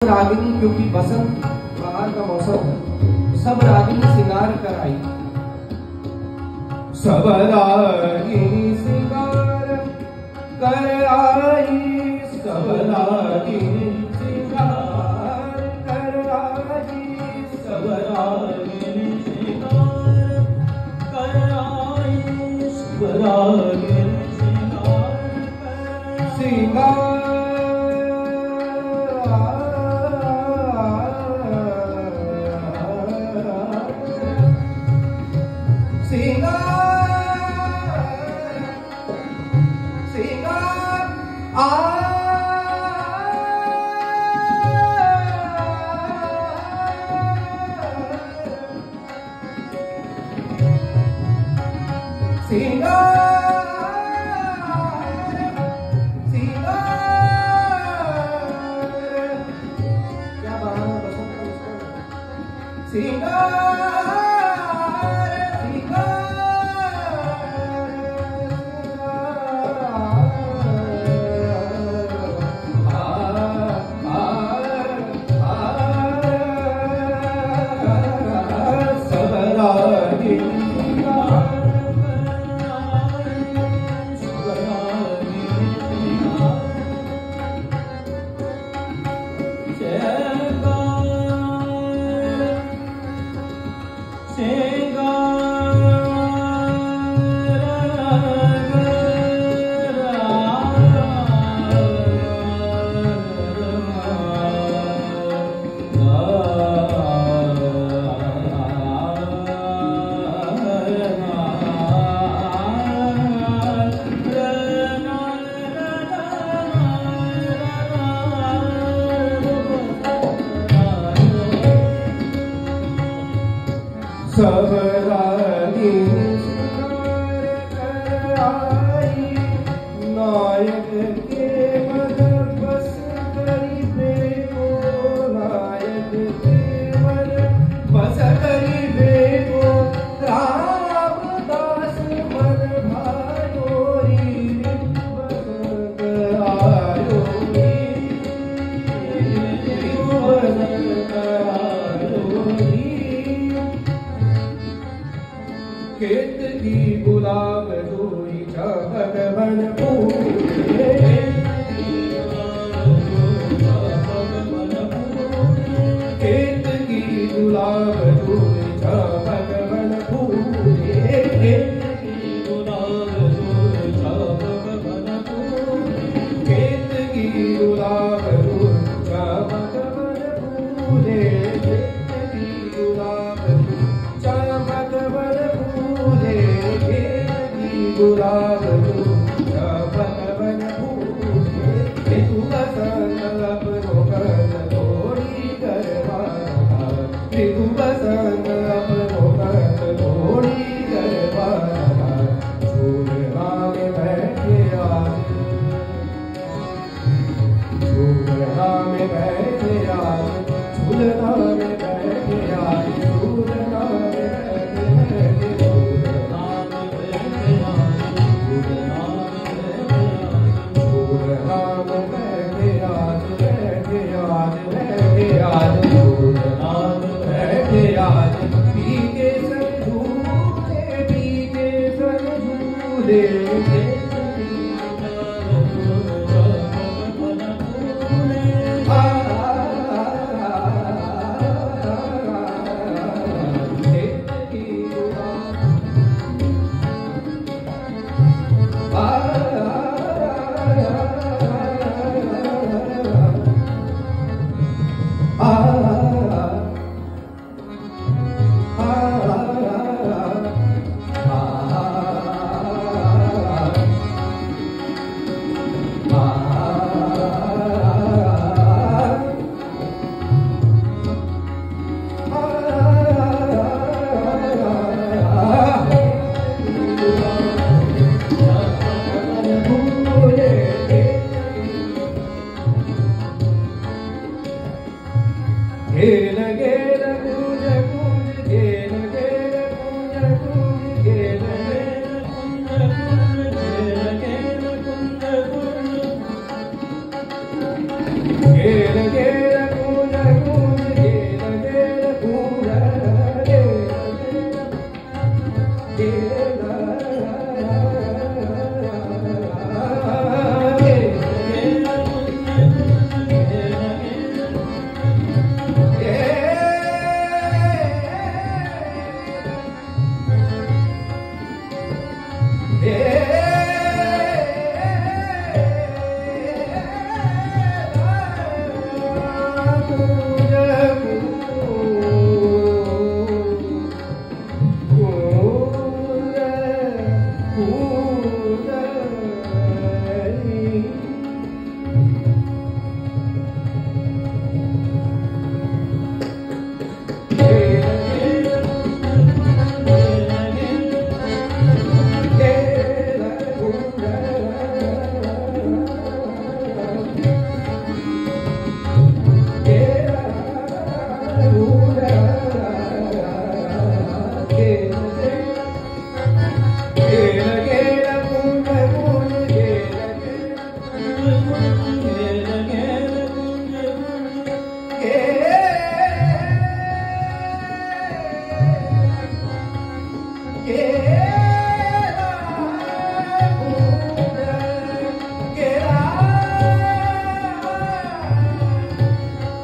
रागिनी, क्योंकि बसंत बाहर का मौसम है, सब रागिनी श्रृंगार कर आई। सब रागिनी श्रृंगार कर आई, सब रागिनी श्रृंगार कर आई, सब रागिनी श्रृंगार कर आई, सब रागिनी श्रृंगार सब रागिनी श्रृंगार कर आई, नायक के मन बस करीबे को, नायक के मन बस करीबे को, रामदास मन भायो री, बसंत आयो री, बसंत आयो री। खेत की गुलाब जोई चमक बन फूले, खेत की गुलाब जोई चमक बन फूले, खेत की गुलाब जोई चमक बन फूले, खेत की गुलाब जोई चमक बन फूले, खेत की गुलाब जोई चमक बन गुलाब चमक बन फूले, तू बसंत अपनो कर थोड़ी करवाना, तू बसंत अपनो कर थोड़ी करवाना, झूलना में बैठे आज, झूलना में बैठे आज, झूलना में बैठे आज, झूलना में बैठे, आज पी के सन झूले, पी के सन झूले, घेर घेर कूंज कूंज, घेर घेर कूंज कूंज, घेर घेर कूंज कूंज, घेर घेर कूंज कूंज, घेर घेर कूंज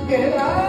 Get out!